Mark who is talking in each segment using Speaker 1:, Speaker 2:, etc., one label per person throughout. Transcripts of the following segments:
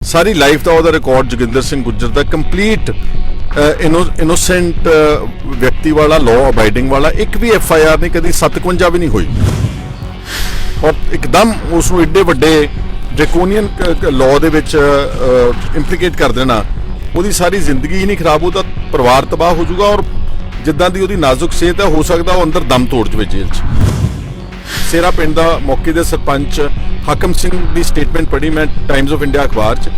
Speaker 1: ਸਾਰੀ life ਦਾ ਉਹਦਾ record Joginder Singh Gujjar ਦਾ complete innocent ਵਿਅਕਤੀ ਵਾਲਾ ਲਾਅ ਅਬਾਈਡਿੰਗ ਵਾਲਾ ਇੱਕ ਵੀ FIR ਨਹੀਂ ਕਦੀ 57 ਵੀ ਨਹੀਂ ਹੋਈ ਔਰ ਇੱਕਦਮ ਉਸ ਨੂੰ ਏਡੇ ਵੱਡੇ ਡ੍ਰੈਕੋਨੀਅਨ ਲਾਅ ਦੇ ਵਿੱਚ ਇੰਪਲੀਕੇਟ ਕਰ ਦੇਣਾ ਉਹਦੀ ਸਾਰੀ ਜ਼ਿੰਦਗੀ ਹੀ ਨਹੀਂ ਖਰਾਬ ਉਹਦਾ ਪਰਿਵਾਰ ਤਬਾਹ ਹੋ ਜਾਊਗਾ ਔਰ ਜਿੱਦਾਂ ਦੀ ਉਹਦੀ ਨਾਜ਼ੁਕ ਸਿਹਤ ਹੈ ਹੋ ਸਕਦਾ ਉਹ ਅੰਦਰ ਦਮ ਤੋੜ ਜਾਵੇ ਜੇਲ੍ਹ 'ਚ। ਸੇਰਾ ਪਿੰਡ ਦਾ ਮੌਕੇ ਦੇ ਸਰਪੰਚ ਹਾਕਮ ਸਿੰਘ ਦੀ ਸਟੇਟਮੈਂਟ ਪੜ੍ਹੀ ਮੈਂ ਟਾਈਮਜ਼ ਆਫ ਇੰਡੀਆ ਅਖਬਾਰ 'ਚ।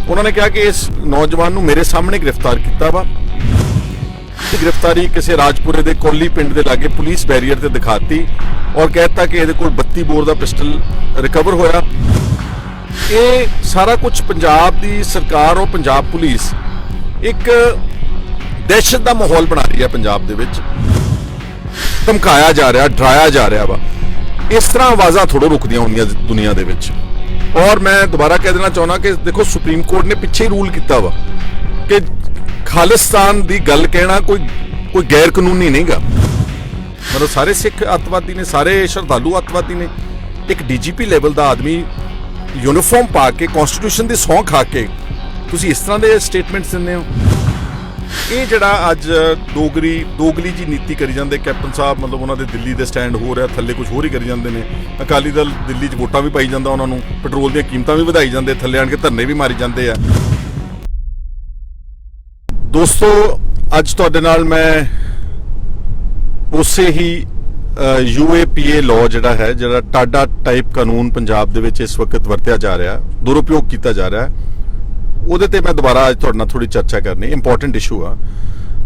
Speaker 1: ਉਹਨਾਂ ਨੇ ਕਿਹਾ ਕਿ ਇਸ ਨੌਜਵਾਨ ਨੂੰ ਮੇਰੇ ਸਾਹਮਣੇ ਗ੍ਰਿਫਤਾਰ ਕੀਤਾ ਵਾ। ਗ੍ਰਿਫਤਾਰੀ ਕਿਸੇ ਰਾਜਪੁਰੇ ਦੇ ਕੋਲੀ ਪਿੰਡ ਦੇ ਲਾਗੇ ਪੁਲਿਸ ਬੈਰੀਅਰ ਤੇ ਦਿਖਾਤੀ ਔਰ ਕਹਿਤਾ ਕਿ ਇਹਦੇ ਕੋਲ 32 ਬੋਰ ਦਾ ਪਿਸਟਲ ਰਿਕਵਰ ਹੋਇਆ। ਇਹ ਸਾਰਾ ਕੁਝ ਪੰਜਾਬ ਦੀ ਸਰਕਾਰ ਔਰ ਪੰਜਾਬ ਪੁਲਿਸ ਇੱਕ ਦਹਿਸ਼ਤ ਦਾ ਮਾਹੌਲ ਬਣਾ ਰਹੀ ਹੈ ਪੰਜਾਬ ਦੇ ਵਿੱਚ। ਧਮਕਾਇਆ ਜਾ ਰਿਹਾ, ਡਰਾਇਆ ਜਾ ਰਿਹਾ ਵਾ। ਇਸ ਤਰ੍ਹਾਂ ਆਵਾਜ਼ਾਂ ਥੋੜ੍ਹਾ ਰੁਕਦੀਆਂ ਹੁੰਦੀਆਂ ਦੁਨੀਆ ਦੇ ਵਿੱਚ। ਔਰ ਮੈਂ ਦੁਬਾਰਾ ਕਹਿ ਦੇਣਾ ਚਾਹੁੰਦਾ ਕਿ ਦੇਖੋ ਸੁਪਰੀਮ ਕੋਰਟ ਨੇ ਪਿੱਛੇ ਹੀ ਰੂਲ ਕੀਤਾ ਵਾ ਕਿ ਖਾਲਿਸਤਾਨ ਦੀ ਗੱਲ ਕਹਿਣਾ ਕੋਈ ਗੈਰ ਕਾਨੂੰਨੀ ਨਹੀਂਗਾ। ਮਤਲਬ ਸਾਰੇ ਸਿੱਖ ਅੱਤਵਾਦੀ ਨੇ, ਸਾਰੇ ਸ਼ਰਧਾਲੂ ਅੱਤਵਾਦੀ ਨੇ। ਇੱਕ DGP ਲੈਵਲ ਦਾ ਆਦਮੀ ਯੂਨੀਫਾਰਮ ਪਾ ਕੇ ਕਨਸਟੀਟਿਊਸ਼ਨ ਦੀ ਸਹੁੰ ਖਾ ਕੇ ਤੁਸੀਂ ਇਸ ਤਰ੍ਹਾਂ ਦੇ ਸਟੇਟਮੈਂਟਸ ਦਿੰਦੇ ਹੋ। ਇਹ ਜਿਹੜਾ ਅੱਜ ਦੋਗਲੀ ਜੀ ਨੀਤੀ ਕਰੀ ਜਾਂਦੇ ਕੈਪਟਨ ਸਾਹਿਬ, ਮਤਲਬ ਉਹਨਾਂ ਦੇ ਦਿੱਲੀ ਦੇ ਸਟੈਂਡ ਹੋ ਰਿਹਾ, ਥੱਲੇ ਕੁਝ ਹੋਰ ਹੀ ਕਰੀ ਜਾਂਦੇ ਨੇ। ਅਕਾਲੀ ਦਲ ਦਿੱਲੀ 'ਚ ਵੋਟਾਂ ਵੀ ਪਾਈ ਜਾਂਦਾ ਉਹਨਾਂ ਨੂੰ, ਪੈਟਰੋਲ ਦੀਆਂ ਕੀਮਤਾਂ ਵੀ ਵਧਾਈ ਜਾਂਦੇ, ਥੱਲੇ ਆਣ ਕੇ ਧਰਨੇ ਵੀ ਮਾਰੀ ਜਾਂਦੇ ਆ। ਦੋਸਤੋ ਅੱਜ ਤੁਹਾਡੇ ਨਾਲ ਮੈਂ ਉਸੇ ਹੀ UAPA ਲਾਅ ਜਿਹੜਾ ਟਾਡਾ ਟਾਈਪ ਕਾਨੂੰਨ ਪੰਜਾਬ ਦੇ ਵਿੱਚ ਇਸ ਵਕਤ ਵਰਤਿਆ ਜਾ ਰਿਹਾ, ਦੁਰਉਪਯੋਗ ਕੀਤਾ ਜਾ ਰਿਹਾ, ਉਹਦੇ ਤੇ ਮੈਂ ਦੁਬਾਰਾ ਅੱਜ ਤੁਹਾਡੇ ਨਾਲ ਥੋੜੀ ਚਰਚਾ ਕਰਨੀ। ਇੰਪੋਰਟੈਂਟ ਇਸ਼ੂ ਆ।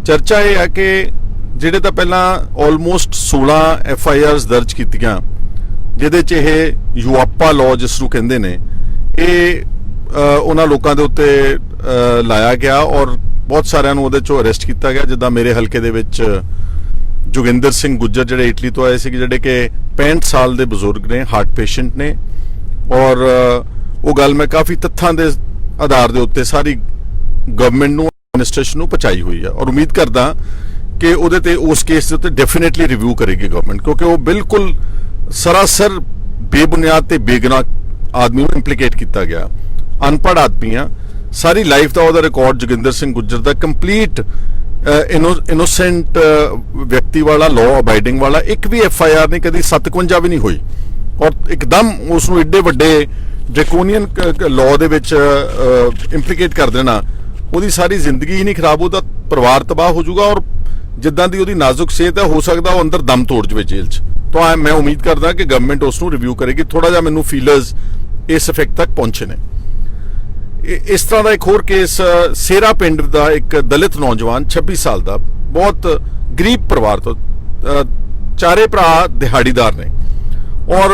Speaker 1: ਚਰਚਾ ਇਹ ਹੈ ਕਿ ਜਿਹੜੇ ਤਾਂ ਪਹਿਲਾਂ ਆਲਮੋਸਟ 16 FIRs ਦਰਜ ਕੀਤੀਆਂ ਜਿਹਦੇ 'ਚ ਇਹ ਯੂਆਪਾ ਲਾਅ ਜਿਸ ਨੂੰ ਕਹਿੰਦੇ ਨੇ, ਇਹ ਉਹਨਾਂ ਲੋਕਾਂ ਦੇ ਉੱਤੇ ਲਾਇਆ ਗਿਆ ਔਰ ਬਹੁਤ ਸਾਰਿਆਂ ਨੂੰ ਉਹਦੇ 'ਚੋਂ ਅਰੈਸਟ ਕੀਤਾ ਗਿਆ। ਜਿੱਦਾਂ ਮੇਰੇ ਹਲਕੇ ਦੇ ਵਿੱਚ ਜੋਗਿੰਦਰ ਸਿੰਘ ਗੁੱਜਰ ਜਿਹੜੇ ਇਟਲੀ ਤੋਂ ਆਏ ਸੀ, ਜਿਹੜੇ ਕਿ 65 ਸਾਲ ਦੇ ਬਜ਼ੁਰਗ ਨੇ, ਹਾਰਟ ਪੇਸ਼ੈਂਟ ਨੇ। ਔਰ ਉਹ ਗੱਲ ਮੈਂ ਕਾਫੀ ਤੱਥਾਂ ਦੇ ਆਧਾਰ ਦੇ ਉੱਤੇ ਸਾਰੀ ਗਵਰਨਮੈਂਟ ਨੂੰ, ਐਡਮਿਨਿਸਟ੍ਰੇਸ਼ਨ ਨੂੰ ਪਹੁੰਚਾਈ ਹੋਈ ਹੈ ਔਰ ਉਮੀਦ ਕਰਦਾ ਕਿ ਉਹਦੇ ਤੇ ਉਸ ਕੇਸ ਦੇ ਉੱਤੇ ਡੈਫੀਨੇਟਲੀ ਰਿਵਿਊ ਕਰੇਗੀ ਗਵਰਨਮੈਂਟ, ਕਿਉਂਕਿ ਉਹ ਬਿਲਕੁਲ ਸਰਾਸਰ ਬੇਬੁਨਿਆਦ ਤੇ ਬੇਗੁਨਾਹ ਆਦਮੀ ਨੂੰ ਇੰਪਲੀਕੇਟ ਕੀਤਾ ਗਿਆ। ਅਨਪੜ੍ਹ ਆਦਮੀ ਆ। ਸਾਰੀ ਲਾਈਫ ਦਾ ਉਹਦਾ ਰਿਕਾਰਡ ਜੋਗਿੰਦਰ ਸਿੰਘ ਗੁੱਜਰ ਦਾ ਕੰਪਲੀਟ ਇਨੋਸੈਂਟ ਵਿਅਕਤੀ ਵਾਲਾ ਲਾਅ ਅਬਾਈਡਿੰਗ ਵਾਲਾ ਇੱਕ ਵੀ FIR ਨਹੀਂ ਕਦੀ 57 ਵੀ ਨਹੀਂ ਹੋਈ ਔਰ ਇੱਕਦਮ ਉਸ ਨੂੰ ਏਡੇ ਵੱਡੇ ਡ੍ਰੈਕੋਨੀਅਨ ਲਾਅ ਦੇ ਵਿੱਚ ਇੰਪਲੀਕੇਟ ਕਰ ਦੇਣਾ ਉਹਦੀ ਸਾਰੀ ਜ਼ਿੰਦਗੀ ਹੀ ਨਹੀਂ ਖਰਾਬ ਉਹਦਾ ਪਰਿਵਾਰ ਤਬਾਹ ਹੋ ਜਾਊਗਾ ਔਰ ਜਿੱਦਾਂ ਦੀ ਉਹਦੀ ਨਾਜ਼ੁਕ ਸਿਹਤ ਹੈ ਹੋ ਸਕਦਾ ਉਹ ਅੰਦਰ ਦਮ ਤੋੜ ਜਾਵੇ ਜੇਲ੍ਹ 'ਚ। ਤਾਂ ਮੈਂ ਉਮੀਦ ਕਰਦਾ ਕਿ ਗਵਰਨਮੈਂਟ ਉਸ ਨੂੰ ਰਿਵਿਊ ਕਰੇਗੀ। ਥੋੜਾ ਜਿਹਾ ਮੈਨੂੰ ਫੀਲਰਸ ਇਸ ਇਫੈਕਟ ਤੱਕ ਪਹੁੰਚੇ ਨੇ। ਇਸ ਤਰ੍ਹਾਂ ਦਾ ਇੱਕ ਹੋਰ ਕੇਸ ਸੇਰਾ ਪਿੰਡ ਦਾ ਇੱਕ ਦਲਿਤ ਨੌਜਵਾਨ 26 ਸਾਲ ਦਾ, ਬਹੁਤ ਗਰੀਬ ਪਰਿਵਾਰ ਤੋਂ, ਚਾਰੇ ਭਰਾ ਦਿਹਾੜੀਦਾਰ ਨੇ ਔਰ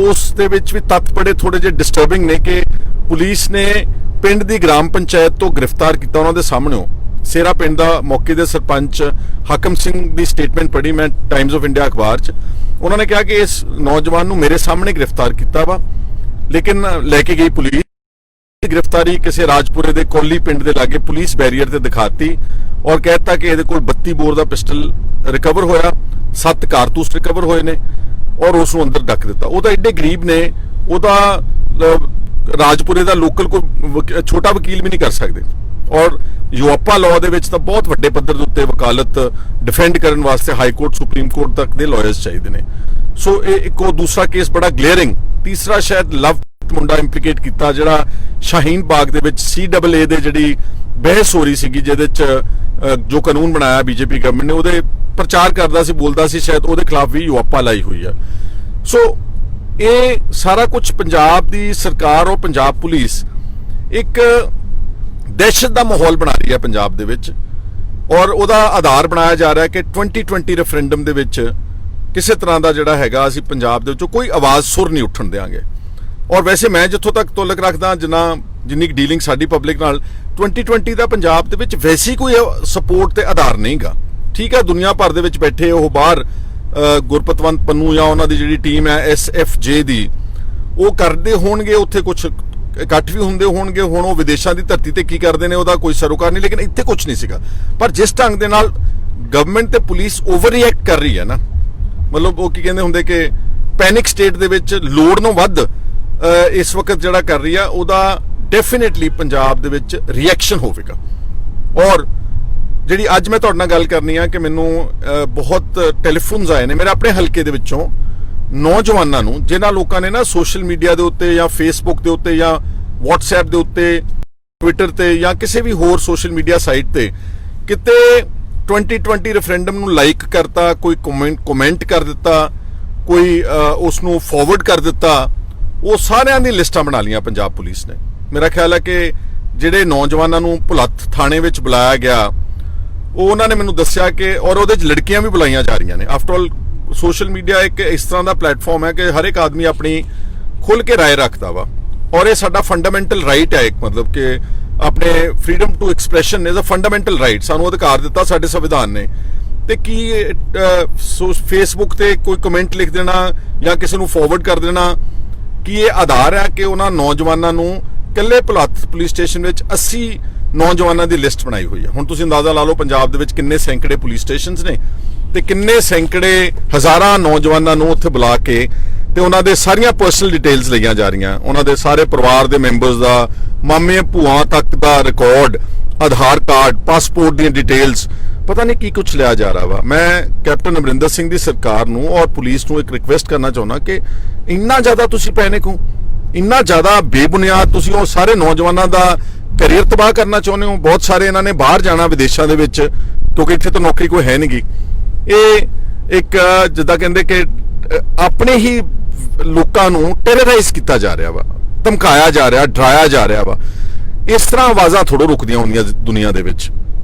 Speaker 1: ਉਸ ਦੇ ਵਿੱਚ ਵੀ ਤੱਥ ਬੜੇ ਥੋੜੇ ਜਿਹੇ ਡਿਸਟਰਬਿੰਗ ਨੇ ਕਿ ਪੁਲਿਸ ਨੇ ਪਿੰਡ ਦੀ ਗ੍ਰਾਮ ਪੰਚਾਇਤ ਤੋਂ ਗ੍ਰਿਫਤਾਰ ਕੀਤਾ ਉਹਨਾਂ ਦੇ ਸਾਹਮਣਿਓਂ। ਸੇਰਾ ਪਿੰਡ ਦਾ ਮੌਕੇ ਦੇ ਸਰਪੰਚ ਹਾਕਮ ਸਿੰਘ ਦੀ ਸਟੇਟਮੈਂਟ ਪੜ੍ਹੀ ਮੈਂ ਟਾਈਮਜ਼ ਆਫ ਇੰਡੀਆ ਅਖਬਾਰ 'ਚ। ਉਹਨਾਂ ਨੇ ਕਿਹਾ ਕਿ ਇਸ ਨੌਜਵਾਨ ਨੂੰ ਮੇਰੇ ਸਾਹਮਣੇ ਗ੍ਰਿਫਤਾਰ ਕੀਤਾ ਵਾ, ਲੇਕਿਨ ਲੈ ਕੇ ਗਈ ਪੁਲਿਸ। ਗ੍ਰਿਫਤਾਰੀ ਕਿਸੇ ਰਾਜਪੁਰੇ ਦੇ ਕੋਲੀ ਪਿੰਡ ਦੇ ਲਾਗੇ ਪੁਲਿਸ ਬੈਰੀਅਰ ਤੇ ਦਿਖਾਤੀ ਔਰ ਕਹਿਤਾ ਕਿ ਇਹਦੇ ਕੋਲ 32 ਬੋਰ ਦਾ ਪਿਸਟਲ ਰਿਕਵਰ ਹੋਇਆ, 7 ਕਾਰਤੂਸ ਰਿਕਵਰ ਹੋਏ ਨੇ ਔਰ ਉਸ ਨੂੰ ਅੰਦਰ ਡੱਕ ਦਿੱਤਾ। ਉਹ ਤਾਂ ਏਡੇ ਗਰੀਬ ਨੇ, ਉਹਦਾ ਰਾਜਪੁਰੇ ਦਾ ਲੋਕਲ ਕੋਈ ਛੋਟਾ ਵਕੀਲ ਵੀ ਨਹੀਂ ਕਰ ਸਕਦੇ ਔਰ ਯੂਆਪਾ ਲਾਅ ਦੇ ਵਿੱਚ ਤਾਂ ਬਹੁਤ ਵੱਡੇ ਪੱਧਰ ਦੇ ਉੱਤੇ ਵਕਾਲਤ ਡਿਫੈਂਡ ਕਰਨ ਵਾਸਤੇ ਹਾਈ ਕੋਰਟ, ਸੁਪਰੀਮ ਕੋਰਟ ਤੱਕ ਦੇ ਲਾਇਰਸ ਚਾਹੀਦੇ ਨੇ। ਸੋ ਇਹ ਇੱਕ ਉਹ ਦੂਸਰਾ ਕੇਸ ਬੜਾ ਗਲੇਅਰਿੰਗ। ਤੀਸਰਾ ਸ਼ਾਇਦ ਲਵ ਮੁੰਡਾ ਇੰਪਲੀਕੇਟ ਕੀਤਾ ਜਿਹੜਾ ਸ਼ਾਹੀਨ ਬਾਗ ਦੇ ਵਿੱਚ CAA ਦੇ ਜਿਹੜੀ ਬਹਿਸ ਹੋ ਰਹੀ ਸੀਗੀ, ਜਿਹਦੇ 'ਚ ਜੋ ਕਾਨੂੰਨ ਬਣਾਇਆ BJP ਗਵਰਨਮੈਂਟ ਨੇ, ਉਹਦੇ ਪ੍ਰਚਾਰ ਕਰਦਾ ਸੀ, ਬੋਲਦਾ ਸੀ, ਸ਼ਾਇਦ ਉਹਦੇ ਖਿਲਾਫ ਵੀ ਯੂਆਪਾ ਲਾਈ ਹੋਈ ਆ। ਸੋ ਇਹ ਸਾਰਾ ਕੁਝ ਪੰਜਾਬ ਦੀ ਸਰਕਾਰ ਔਰ ਪੰਜਾਬ ਪੁਲਿਸ ਇੱਕ ਦਹਿਸ਼ਤ ਦਾ ਮਾਹੌਲ ਬਣਾ ਰਹੀ ਹੈ ਪੰਜਾਬ ਦੇ ਵਿੱਚ ਔਰ ਉਹਦਾ ਆਧਾਰ ਬਣਾਇਆ ਜਾ ਰਿਹਾ ਕਿ 2020 ਰੈਫਰੈਂਡਮ ਦੇ ਵਿੱਚ ਕਿਸੇ ਤਰ੍ਹਾਂ ਦਾ ਜਿਹੜਾ ਹੈਗਾ ਅਸੀਂ ਪੰਜਾਬ ਦੇ ਵਿੱਚੋਂ ਕੋਈ ਆਵਾਜ਼ ਸੁਰ ਨਹੀਂ ਉੱਠਣ ਦੇਵਾਂਗੇ। ਔਰ ਵੈਸੇ ਮੈਂ ਜਿੱਥੋਂ ਤੱਕ ਤੁਲਕ ਰੱਖਦਾ, ਜਿੰਨੀ ਡੀਲਿੰਗ ਸਾਡੀ ਪਬਲਿਕ ਨਾਲ, 2020 ਦਾ ਪੰਜਾਬ ਦੇ ਵਿੱਚ ਵੈਸੀ ਕੋਈ ਸਪੋਰਟ ਤੇ ਆਧਾਰ ਨਹੀਂਗਾ। ਠੀਕ ਹੈ, ਦੁਨੀਆ ਭਰ ਦੇ ਵਿੱਚ ਬੈਠੇ ਉਹ ਬਾਹਰ ਗੁਰਪਤਵੰਤ ਪੰਨੂ ਜਾਂ ਉਹਨਾਂ ਦੀ ਜਿਹੜੀ ਟੀਮ ਹੈ SFJ ਦੀ, ਉਹ ਕਰਦੇ ਹੋਣਗੇ, ਉੱਥੇ ਕੁਝ ਇਕੱਠ ਵੀ ਹੁੰਦੇ ਹੋਣਗੇ। ਹੁਣ ਉਹ ਵਿਦੇਸ਼ਾਂ ਦੀ ਧਰਤੀ ਤੇ ਕੀ ਕਰਦੇ ਨੇ ਉਹਦਾ ਕੋਈ ਸਰੋਕਾਰ ਨਹੀਂ, ਲੇਕਿਨ ਇੱਥੇ ਕੁਝ ਨਹੀਂ ਸੀਗਾ। ਪਰ ਜਿਸ ਢੰਗ ਦੇ ਨਾਲ ਗਵਰਨਮੈਂਟ ਤੇ ਪੁਲਿਸ ਓਵਰ ਰਿਐਕਟ ਕਰ ਰਹੀ ਹੈ ਨਾ, ਮਤਲਬ ਉਹ ਕੀ ਕਹਿੰਦੇ ਹੁੰਦੇ ਕਿ ਪੈਨਿਕ ਸਟੇਟ ਦੇ ਵਿੱਚ ਲੋੜ ਨੂੰ ਵੱਧ ਇਸ ਵਕਤ ਜਿਹੜਾ ਕਰ ਰਹੀ ਆ ਉਹਦਾ ਡੈਫੀਨਿਟਲੀ ਪੰਜਾਬ ਦੇ ਵਿੱਚ ਰਿਐਕਸ਼ਨ ਹੋਵੇਗਾ। ਔਰ ਜਿਹੜੀ ਅੱਜ ਮੈਂ ਤੁਹਾਡੇ ਨਾਲ ਗੱਲ ਕਰਨੀ ਆ ਕਿ ਮੈਨੂੰ ਬਹੁਤ ਟੈਲੀਫੋਨਸ ਆਏ ਨੇ ਮੇਰੇ ਆਪਣੇ ਹਲਕੇ ਦੇ ਵਿੱਚੋਂ ਨੌਜਵਾਨਾਂ ਨੂੰ, ਜਿਨ੍ਹਾਂ ਲੋਕਾਂ ਨੇ ਨਾ ਸੋਸ਼ਲ ਮੀਡੀਆ ਦੇ ਉੱਤੇ ਜਾਂ ਫੇਸਬੁੱਕ ਦੇ ਉੱਤੇ ਜਾਂ WhatsApp ਦੇ ਉੱਤੇ, ਟਵਿੱਟਰ ਤੇ ਜਾਂ ਕਿਸੇ ਵੀ ਹੋਰ ਸੋਸ਼ਲ ਮੀਡੀਆ ਸਾਈਟ ਤੇ ਕਿਤੇ 2020 ਰੈਫਰੈਂਡਮ ਨੂੰ ਲਾਈਕ ਕਰਤਾ, ਕੋਈ ਕਮੈਂਟ ਕਰ ਦਿੱਤਾ, ਕੋਈ ਉਸ ਨੂੰ ਫਾਰਵਰਡ ਕਰ ਦਿੱਤਾ। ਉਹ ਸਾਰਿਆਂ ਦੀ ਲਿਸਟਾਂ ਬਣਾ ਲਈਆਂ ਪੰਜਾਬ ਪੁਲਿਸ ਨੇ। ਮੇਰਾ ਖਿਆਲ ਹੈ ਕਿ ਜਿਹੜੇ ਨੌਜਵਾਨਾਂ ਨੂੰ ਭੁਲੱਥ ਥਾਣੇ ਵਿੱਚ ਬੁਲਾਇਆ ਗਿਆ, ਉਹ ਉਹਨਾਂ ਨੇ ਮੈਨੂੰ ਦੱਸਿਆ ਕਿ ਔਰ ਉਹਦੇ 'ਚ ਲੜਕੀਆਂ ਵੀ ਬੁਲਾਈਆਂ ਜਾ ਰਹੀਆਂ ਨੇ। ਆਫਟਰ ਆਲ ਸੋਸ਼ਲ ਮੀਡੀਆ ਇੱਕ ਇਸ ਤਰ੍ਹਾਂ ਦਾ ਪਲੇਟਫਾਰਮ ਹੈ ਕਿ ਹਰ ਇੱਕ ਆਦਮੀ ਆਪਣੀ ਖੁੱਲ ਕੇ ਰਾਏ ਰੱਖਦਾ ਵਾ, ਔਰ ਇਹ ਸਾਡਾ ਫੰਡਾਮੈਂਟਲ ਰਾਈਟ ਹੈ। ਇੱਕ ਮਤਲਬ ਕਿ ਆਪਣੇ freedom to expression is a fundamental right, ਸਾਨੂੰ ਅਧਿਕਾਰ ਦਿੱਤਾ ਸਾਡੇ ਸੰਵਿਧਾਨ ਨੇ। ਤੇ ਕੀ ਫੇਸਬੁੱਕ ਤੇ ਕੋਈ ਕਮੈਂਟ ਲਿਖ ਦੇਣਾ ਜਾਂ ਕਿਸੇ ਨੂੰ ਫਾਰਵਰਡ ਕਰ ਦੇਣਾ, ਕੀ ਇਹ ਆਧਾਰ ਹੈ ਕਿ ਉਹਨਾਂ ਨੌਜਵਾਨਾਂ ਨੂੰ ਇਕੱਲੇ ਭੁਲੱਥ ਪੁਲਿਸ ਸਟੇਸ਼ਨ ਵਿੱਚ 80 ਨੌਜਵਾਨਾਂ ਦੀ ਲਿਸਟ ਬਣਾਈ ਹੋਈ ਹੈ। ਹੁਣ ਤੁਸੀਂ ਅੰਦਾਜ਼ਾ ਲਾ ਲਓ ਪੰਜਾਬ ਦੇ ਵਿੱਚ ਕਿੰਨੇ ਸੈਂਕੜੇ ਪੁਲਿਸ ਸਟੇਸ਼ਨਸ ਨੇ ਤੇ ਕਿੰਨੇ ਸੈਂਕੜੇ ਹਜ਼ਾਰਾਂ ਨੌਜਵਾਨਾਂ ਨੂੰ ਉੱਥੇ ਬੁਲਾ ਕੇ ਤੇ ਉਹਨਾਂ ਦੇ ਸਾਰੀਆਂ ਪਰਸਨਲ ਡਿਟੇਲਸ ਲਈਆਂ ਜਾ ਰਹੀਆਂ, ਉਹਨਾਂ ਦੇ ਸਾਰੇ ਪਰਿਵਾਰ ਦੇ ਮੈਂਬਰਸ ਦਾ, ਮਾਮੇ ਭੂਆ ਤੱਕ ਦਾ ਰਿਕਾਰਡ, ਆਧਾਰ ਕਾਰਡ, ਪਾਸਪੋਰਟ ਦੀਆਂ ਡਿਟੇਲਸ, ਪਤਾ ਨਹੀਂ ਕੀ ਕੁਝ ਲਿਆ ਜਾ ਰਿਹਾ ਵਾ। ਮੈਂ ਕੈਪਟਨ ਅਮਰਿੰਦਰ ਸਿੰਘ ਦੀ ਸਰਕਾਰ ਨੂੰ ਔਰ ਪੁਲਿਸ ਨੂੰ ਇੱਕ ਰਿਕੁਐਸਟ ਕਰਨਾ ਚਾਹੁੰਦਾ ਕਿ ਇੰਨਾ ਜ਼ਿਆਦਾ ਤੁਸੀਂ ਪੈਨਿਕ ਹੋ, ਇੰਨਾ ਜ਼ਿਆਦਾ ਬੇਬੁਨਿਆਦ ਤੁਸੀਂ ਉਹ ਸਾਰੇ ਨੌਜਵਾਨਾਂ ਦਾ ਕੈਰੀਅਰ ਤਬਾਹ ਕਰਨਾ ਚਾਹੁੰਦੇ ਹੋ। ਬਹੁਤ ਸਾਰੇ ਇਹਨਾਂ ਨੇ ਬਾਹਰ ਜਾਣਾ ਵਿਦੇਸ਼ਾਂ ਦੇ ਵਿੱਚ, ਕਿਉਂਕਿ ਇੱਥੇ ਤਾਂ ਨੌਕਰੀ ਕੋਈ ਹੈ ਨਹੀਂਗੀ। ਇਹ ਇੱਕ ਜਿੱਦਾਂ ਕਹਿੰਦੇ ਕਿ ਆਪਣੇ ਹੀ ਲੋਕਾਂ ਨੂੰ ਟੈਰਰਾਈਜ਼ ਕੀਤਾ ਜਾ ਰਿਹਾ ਵਾ, ਧਮਕਾਇਆ ਜਾ ਰਿਹਾ, ਡਰਾਇਆ ਜਾ ਰਿਹਾ ਵਾ। ਇਸ ਤਰ੍ਹਾਂ ਆਵਾਜ਼ਾਂ ਥੋੜ੍ਹਾ ਰੁਕਦੀਆਂ ਹੁੰਦੀਆਂ ਦੁਨੀਆ ਦੇ ਵਿੱਚ।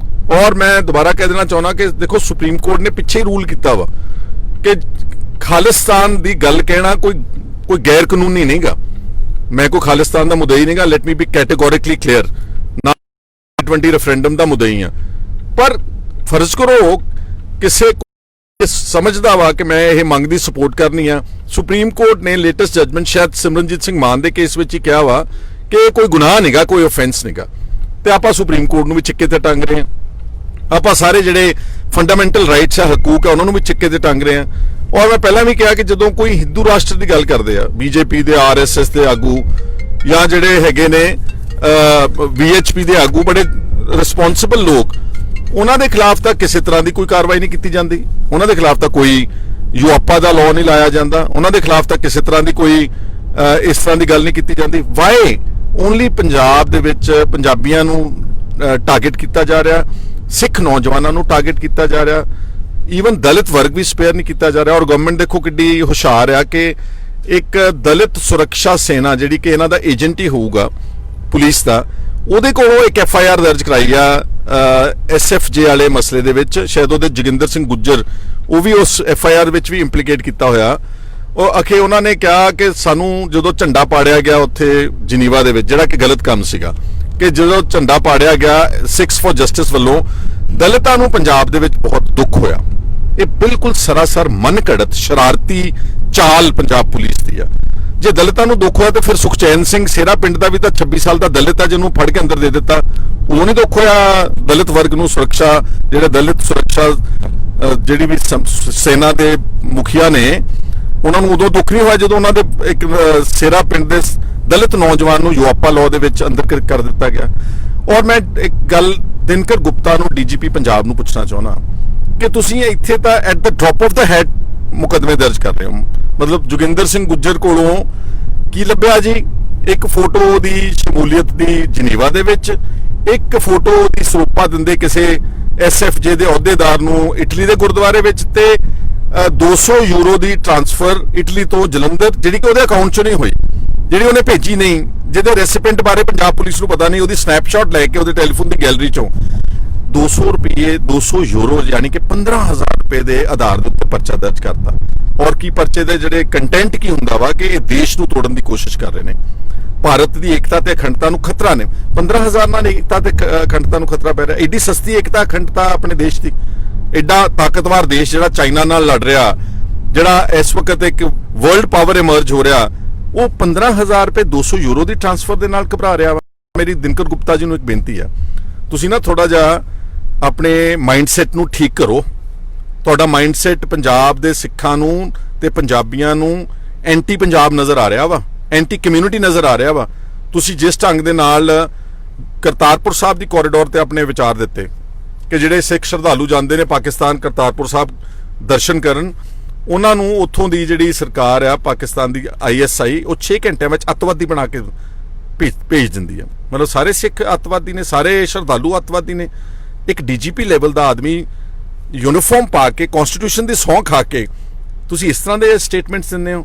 Speaker 1: ਔਰ ਮੈਂ ਦੁਬਾਰਾ ਕਹਿ ਦੇਣਾ ਚਾਹੁੰਦਾ ਕਿ ਦੇਖੋ ਸੁਪਰੀਮ ਕੋਰਟ ਨੇ ਪਿੱਛੇ ਹੀ ਰੂਲ ਕੀਤਾ ਵਾ ਕਿ ਖਾਲਿਸਤਾਨ ਦੀ ਗੱਲ ਕਹਿਣਾ ਕੋਈ ਗੈਰ ਕਾਨੂੰਨੀ ਨਹੀਂਗਾ। ਮੈਂ ਕੋਈ ਖਾਲਿਸਤਾਨ ਦਾ ਮੁਦਈ ਨਹੀਂਗਾ, ਲੈਟ ਮੀ ਬੀ ਕੈਟੇਗੋਰਿਕਲੀ ਕਲੀਅਰ, ਨਾ 20 ਰੈਫਰੈਂਡਮ ਦਾ ਮੁਦਈ ਆ। ਪਰ ਫਰਜ਼ ਕਰੋ ਕਿਸੇ ਸਮਝਦਾ ਵਾ ਕਿ ਮੈਂ ਇਹ ਮੰਗ ਦੀ ਸਪੋਰਟ ਕਰਨੀ ਆ। ਸੁਪਰੀਮ ਕੋਰਟ ਨੇ ਲੇਟੈਸਟ ਜਜਮੈਂਟ ਸ਼ਾਇਦ ਸਿਮਰਨਜੀਤ ਸਿੰਘ ਮਾਨ ਦੇ ਕੇਸ ਵਿੱਚ ਹੀ ਕਿਹਾ ਵਾ ਕਿ ਕੋਈ ਗੁਨਾਹ ਨਹੀਂਗਾ, ਕੋਈ ਆਫੈਂਸ ਨਹੀਂਗਾ, ਤੇ ਆਪਾਂ ਸੁਪਰੀਮ ਕੋਰਟ ਨੂੰ ਵੀ ਚਿੱਕੇ ਤੇ ਟੰਗ ਰਹੇ ਹਾਂ। ਆਪਾਂ ਸਾਰੇ ਜਿਹੜੇ ਫੰਡਾਮੈਂਟਲ ਰਾਈਟਸ ਆ, ਹਕੂਕ ਆ, ਉਹਨਾਂ ਨੂੰ ਵੀ ਚਿੱਕੇ ਤੇ ਟੰਗ ਰਹੇ ਹਾਂ। ਔਰ ਮੈਂ ਪਹਿਲਾਂ ਵੀ ਕਿਹਾ ਕਿ ਜਦੋਂ ਕੋਈ ਹਿੰਦੂ ਰਾਸ਼ਟਰ ਦੀ ਗੱਲ ਕਰਦੇ ਆ, ਬੀਜੇਪੀ ਦੇ, RSS ਦੇ ਆਗੂ ਜਾਂ ਜਿਹੜੇ ਹੈਗੇ ਨੇ VHP ਦੇ ਆਗੂ, ਬੜੇ ਰਿਸਪੌਂਸਿਬਲ ਲੋਕ, ਉਹਨਾਂ ਦੇ ਖਿਲਾਫ ਤਾਂ ਕਿਸੇ ਤਰ੍ਹਾਂ ਦੀ ਕੋਈ ਕਾਰਵਾਈ ਨਹੀਂ ਕੀਤੀ ਜਾਂਦੀ। ਉਹਨਾਂ ਦੇ ਖਿਲਾਫ ਤਾਂ ਕੋਈ ਯੂਆਪਾ ਦਾ ਲਾਅ ਨਹੀਂ ਲਾਇਆ ਜਾਂਦਾ। ਉਹਨਾਂ ਦੇ ਖਿਲਾਫ ਤਾਂ ਕਿਸੇ ਤਰ੍ਹਾਂ ਦੀ ਕੋਈ ਇਸ ਤਰ੍ਹਾਂ ਦੀ ਗੱਲ ਨਹੀਂ ਕੀਤੀ ਜਾਂਦੀ। ਵਾਈ ਓਨਲੀ ਪੰਜਾਬ ਦੇ ਵਿੱਚ ਪੰਜਾਬੀਆਂ ਨੂੰ ਟਾਰਗੇਟ ਕੀਤਾ ਜਾ ਰਿਹਾ, ਸਿੱਖ ਨੌਜਵਾਨਾਂ ਨੂੰ ਟਾਰਗੇਟ ਕੀਤਾ ਜਾ ਰਿਹਾ, ਈਵਨ ਦਲਿਤ ਵਰਗ ਵੀ ਸਪੇਅਰ ਨਹੀਂ ਕੀਤਾ ਜਾ ਰਿਹਾ। ਔਰ ਗਵਰਨਮੈਂਟ ਦੇਖੋ ਕਿੱਡੀ ਹੁਸ਼ਿਆਰ ਆ ਕਿ ਇੱਕ ਦਲਿਤ ਸੁਰੱਖਿਆ ਸੇਨਾ ਜਿਹੜੀ ਕਿ ਇਹਨਾਂ ਦਾ ਏਜੰਟ ਹੀ ਹੋਊਗਾ ਪੁਲਿਸ ਦਾ, ਉਹਦੇ ਕੋਲੋਂ ਇੱਕ FIR ਦਰਜ ਕਰਾਈ ਆ SFJ ਵਾਲੇ ਮਸਲੇ ਦੇ ਵਿੱਚ। ਸ਼ਾਇਦ ਉਹਦੇ ਜੋਗਿੰਦਰ ਸਿੰਘ ਗੁੱਜਰ, ਉਹ ਵੀ ਉਸ FIR ਵਿੱਚ ਵੀ ਇੰਪਲੀਕੇਟ ਕੀਤਾ ਹੋਇਆ। ਉਹ ਅਖੇ ਉਹਨਾਂ ਨੇ ਕਿਹਾ ਕਿ ਸਾਨੂੰ ਜਦੋਂ ਝੰਡਾ ਪਾੜਿਆ ਗਿਆ ਉੱਥੇ ਜਨੀਵਾ ਦੇ ਵਿੱਚ, ਜਿਹੜਾ ਕਿ ਗਲਤ ਕੰਮ ਸੀਗਾ, ਕਿ ਜਦੋਂ ਝੰਡਾ ਪਾੜਿਆ ਗਿਆ ਸਿਕਸ ਫॉर ਜਸਟਿਸ ਵੱਲੋਂ, ਦਲਿਤਾਂ ਨੂੰ ਪੰਜਾਬ ਦੇ ਵਿੱਚ ਬਹੁਤ ਦੁੱਖ ਹੋਇਆ। ਇਹ ਬਿਲਕੁਲ ਸਰਾਸਰ ਮਨਘੜਤ ਸ਼ਰਾਰਤੀ ਚਾਲ ਪੰਜਾਬ ਪੁਲਿਸ ਦੀ ਆ। ਜੇ ਦਲਿਤਾਂ ਨੂੰ ਦੁੱਖ ਹੋਇਆ ਤਾਂ ਫਿਰ ਸੁਖਚੈਨ ਸਿੰਘ ਸੇਰਾ ਪਿੰਡ ਦਾ ਵੀ ਤਾਂ 26 ਸਾਲ ਦਾ ਦਲਿਤ ਆ, ਜਿਹਨੂੰ ਫੜ ਕੇ ਅੰਦਰ ਦੇ ਦਿੱਤਾ, ਉਹ ਨਹੀਂ ਦੁੱਖ ਹੋਇਆ ਦਲਿਤ ਵਰਗ ਨੂੰ? ਸੁਰੱਖਿਆ ਜਿਹੜੇ ਦਲਿਤ ਸੁਰੱਖਿਆ ਜਿਹੜੀ ਵੀ ਸੈਨਾ ਦੇ ਮੁਖੀਆ ਨੇ, ਉਹਨਾਂ ਨੂੰ ਉਦੋਂ ਦੁੱਖ ਨਹੀਂ ਹੋਇਆ ਜਦੋਂ ਉਹਨਾਂ ਦੇ ਇੱਕ ਸੇਰਾ ਪਿੰਡ ਦੇ ਦਲਿਤ ਨੌਜਵਾਨ ਨੂੰ ਯੂਆਪਾ ਲਾਅ ਦੇ ਵਿੱਚ ਅੰਦਰ ਕਰ ਦਿੱਤਾ ਗਿਆ। ਔਰ ਮੈਂ ਇੱਕ ਗੱਲ ਦਿਨਕਰ ਗੁਪਤਾ ਨੂੰ, DGP ਪੰਜਾਬ ਨੂੰ ਪੁੱਛਣਾ ਚਾਹੁੰਦਾ ਕਿ ਤੁਸੀਂ ਇੱਥੇ ਤਾਂ at the drop of the head ਮੁਕੱਦਮੇ ਦਰਜ ਕਰ ਰਹੇ ਹੋ। ਮਤਲਬ ਜੋਗਿੰਦਰ ਸਿੰਘ ਗੁੱਜਰ ਕੋਲੋਂ ਕੀ ਲੱਭਿਆ ਜੀ? ਇੱਕ ਫੋਟੋ ਦੀ ਸ਼ਮੂਲੀਅਤ ਦੀ ਜਨੀਵਾ ਦੇ ਵਿੱਚ, ਇੱਕ ਫੋਟੋ ਦੀ ਸਰੋਪਾ ਦਿੰਦੇ ਕਿਸੇ SFJ ਦੇ ਅਹੁਦੇਦਾਰ ਨੂੰ ਇਟਲੀ ਦੇ ਗੁਰਦੁਆਰੇ ਵਿੱਚ, ਤੇ 200 ਯੂਰੋ ਦੀ ਟ੍ਰਾਂਸਫਰ ਇਟਲੀ ਤੋਂ ਜਲੰਧਰ, ਜਿਹੜੀ ਕਿ ਉਹਦੇ ਅਕਾਊਂਟ 'ਚੋਂ ਨਹੀਂ ਹੋਈ, ਜਿਹੜੀ ਉਹਨੇ ਭੇਜੀ ਨਹੀਂ, ਜਿਹਦੇ ਰੈਸਿਪੀਐਂਟ ਬਾਰੇ ਪੰਜਾਬ ਪੁਲਿਸ ਨੂੰ ਪਤਾ ਨਹੀਂ, ਉਹਦੀ ਸਨੈਪਸ਼ਾਟ ਲੈ ਕੇ ਉਹਦੇ ਟੈਲੀਫੋਨ ਦੀ ਗੈਲਰੀ 'ਚੋਂ 200 ਰੁਪਏ 200 ਯੂਰੋ ਯਾਨੀ ਕਿ 15,000 ਰੁਪਏ ਦੇ ਆਧਾਰ ਦੇ ਉੱਤੇ ਪਰਚਾ ਦਰਜ ਕਰਤਾ। ਔਰ ਕੀ ਪਰਚੇ ਦੇ ਜਿਹੜੇ ਕੰਟੈਂਟ ਕੀ ਹੁੰਦਾ ਵਾ ਕਿ ਇਹ ਦੇਸ਼ ਨੂੰ ਤੋੜਨ ਦੀ ਕੋਸ਼ਿਸ਼ ਕਰ ਰਹੇ ਨੇ, ਭਾਰਤ ਦੀ ਏਕਤਾ ਤੇ ਅਖੰਡਤਾ ਨੂੰ ਖਤਰਾ ਨੇ। 15,000 ਨਾਲ ਏਕਤਾ ਤੇ ਅਖੰਡਤਾ ਨੂੰ ਖਤਰਾ ਪੈ ਰਿਹਾ। ਏਡੀ ਸਸਤੀ ਏਕਤਾ ਅਖੰਡਤਾ ਆਪਣੇ ਦੇਸ਼ ਦੀ, ਐਡਾ ਤਾਕਤਵਰ ਦੇਸ਼ ਜਿਹੜਾ ਚਾਈਨਾ ਨਾਲ ਲੜ ਰਿਹਾ, ਜਿਹੜਾ ਇਸ ਵਕਤ ਇੱਕ ਵਰਲਡ ਪਾਵਰ ਇਮਰਜ ਹੋ ਰਿਹਾ, ਉਹ 15,000 ਰੁਪਏ 200 ਯੂਰੋ ਦੀ ਟ੍ਰਾਂਸਫਰ ਦੇ ਨਾਲ ਘਬਰਾ ਰਿਹਾ ਵਾ। ਮੇਰੀ ਦਿਨਕਰ ਗੁਪਤਾ ਜੀ ਨੂੰ ਇੱਕ ਬੇਨਤੀ ਆ, ਤੁਸੀਂ ਨਾ ਥੋੜਾ ਜਿਹਾ ਆਪਣੇ ਮਾਈਂਡਸੈਟ ਨੂੰ ਠੀਕ ਕਰੋ। ਤੁਹਾਡਾ ਮਾਈਂਡਸੈਟ ਪੰਜਾਬ ਦੇ ਸਿੱਖਾਂ ਨੂੰ ਤੇ ਪੰਜਾਬੀਆਂ ਨੂੰ ਐਂਟੀ ਪੰਜਾਬ ਨਜ਼ਰ ਆ ਰਿਹਾ ਵਾ, ਐਂਟੀ ਕਮਿਊਨਿਟੀ ਨਜ਼ਰ ਆ ਰਿਹਾ ਵਾ। ਤੁਸੀਂ ਜਿਸ ਢੰਗ ਦੇ ਨਾਲ ਕਰਤਾਰਪੁਰ ਸਾਹਿਬ ਦੀ ਕੋਰੀਡੋਰ ਤੇ ਆਪਣੇ ਵਿਚਾਰ ਦਿੱਤੇ ਕਿ ਜਿਹੜੇ ਸਿੱਖ ਸ਼ਰਧਾਲੂ ਜਾਂਦੇ ਨੇ ਪਾਕਿਸਤਾਨ ਕਰਤਾਰਪੁਰ ਸਾਹਿਬ ਦਰਸ਼ਨ ਕਰਨ, ਉਹਨਾਂ ਨੂੰ ਉੱਥੋਂ ਦੀ ਜਿਹੜੀ ਸਰਕਾਰ ਆ ਪਾਕਿਸਤਾਨ ਦੀ ISI ਉਹ 6 ਘੰਟਿਆਂ ਵਿੱਚ ਅੱਤਵਾਦੀ ਬਣਾ ਕੇ ਭੇਜ ਦਿੰਦੀ ਹੈ। ਮਤਲਬ ਸਾਰੇ ਸਿੱਖ ਅੱਤਵਾਦੀ ਨੇ, ਸਾਰੇ ਸ਼ਰਧਾਲੂ ਅੱਤਵਾਦੀ ਨੇ। ਇੱਕ DGP ਲੈਵਲ ਦਾ ਆਦਮੀ ਯੂਨੀਫਾਰਮ ਪਾ ਕੇ ਕਨਸਟੀਟਿਊਸ਼ਨ ਦੀ ਸਹੁੰ ਖਾ ਕੇ ਤੁਸੀਂ ਇਸ ਤਰ੍ਹਾਂ ਦੇ ਸਟੇਟਮੈਂਟਸ ਦਿੰਦੇ ਹੋ।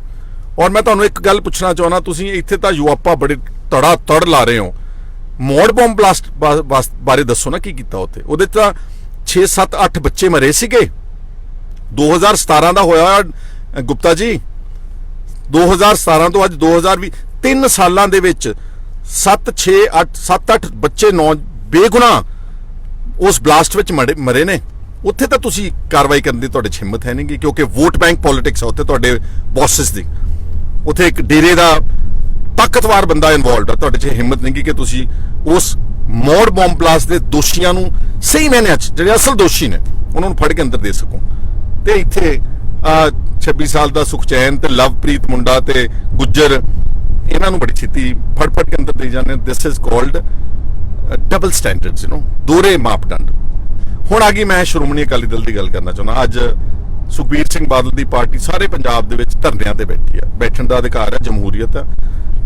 Speaker 1: ਔਰ ਮੈਂ ਤੁਹਾਨੂੰ ਇੱਕ ਗੱਲ ਪੁੱਛਣਾ ਚਾਹੁੰਦਾ, ਤੁਸੀਂ ਇੱਥੇ ਤਾਂ ਯੂਆਪਾ ਬੜੇ ਤੜ ਲਾ ਰਹੇ ਹੋ, ਮੋੜ ਬੰਬ ਬਲਾਸਟ ਬਾਰੇ ਦੱਸੋ ਨਾ, ਕੀ ਕੀਤਾ ਉੱਥੇ? ਉਹਦੇ ਤਾਂ 6 7 8 ਬੱਚੇ ਮਰੇ ਸੀਗੇ। 2017 ਦਾ ਹੋਇਆ ਗੁਪਤਾ ਜੀ, 2017 ਤੋਂ ਅੱਜ 2020 3 ਸਾਲਾਂ ਦੇ ਵਿੱਚ 7 8 ਬੱਚੇ ਬੇਗੁਨਾਹ ਉਸ ਬਲਾਸਟ ਵਿੱਚ ਮਰੇ ਨੇ। ਉੱਥੇ ਤਾਂ ਤੁਸੀਂ ਕਾਰਵਾਈ ਕਰਨ ਦੀ ਤੁਹਾਡੇ 'ਚ ਹਿੰਮਤ ਹੈ ਨਹੀਂ, ਕਿਉਂਕਿ ਵੋਟ ਬੈਂਕ ਪੋਲਿਟਿਕਸ ਆ ਉੱਥੇ ਤੁਹਾਡੇ ਬੌਸਸ ਦੀ। ਉੱਥੇ ਇੱਕ ਡੇਰੇ ਦਾ ਤਾਕਤਵਰ ਬੰਦਾ ਇਨਵੋਲਵਡ ਆ, ਤੁਹਾਡੇ 'ਚ ਹਿੰਮਤ ਨਹੀਂ ਕਿ ਤੁਸੀਂ ਉਸ ਮੋੜ ਬੰਬ ਬਲਾਸਟ ਦੇ ਦੋਸ਼ੀਆਂ ਨੂੰ ਸਹੀ ਮਾਇਨਿਆਂ 'ਚ, ਜਿਹੜੇ ਅਸਲ ਦੋਸ਼ੀ ਨੇ, ਉਹਨਾਂ ਨੂੰ ਫੜ ਕੇ ਅੰਦਰ ਦੇ ਸਕੋ। ਤੇ ਇੱਥੇ 26 ਸਾਲ ਦਾ ਸੁਖਚੈਨ ਤੇ ਲਵਪ੍ਰੀਤ ਮੁੰਡਾ ਤੇ ਗੁੱਜਰ, ਇਹਨਾਂ ਨੂੰ ਬੜੀ ਛੇਤੀ ਫੜ ਕੇ ਅੰਦਰ ਦੇ ਜਾਂਦੇ। This is called double standards, ਦੋਹਰੇ ਮਾਪਦੰਡ। ਹੁਣ ਆ ਗਈ, ਮੈਂ ਸ਼੍ਰੋਮਣੀ ਅਕਾਲੀ ਦਲ ਦੀ ਗੱਲ ਕਰਨਾ ਚਾਹੁੰਦਾ। ਅੱਜ ਸੁਖਬੀਰ ਸਿੰਘ ਬਾਦਲ ਦੀ ਪਾਰਟੀ ਸਾਰੇ ਪੰਜਾਬ ਦੇ ਵਿੱਚ ਧਰਨਿਆਂ ਤੇ ਬੈਠੀ ਆ। ਬੈਠਣ ਦਾ ਅਧਿਕਾਰ ਹੈ, ਜਮਹੂਰੀਅਤ ਆ,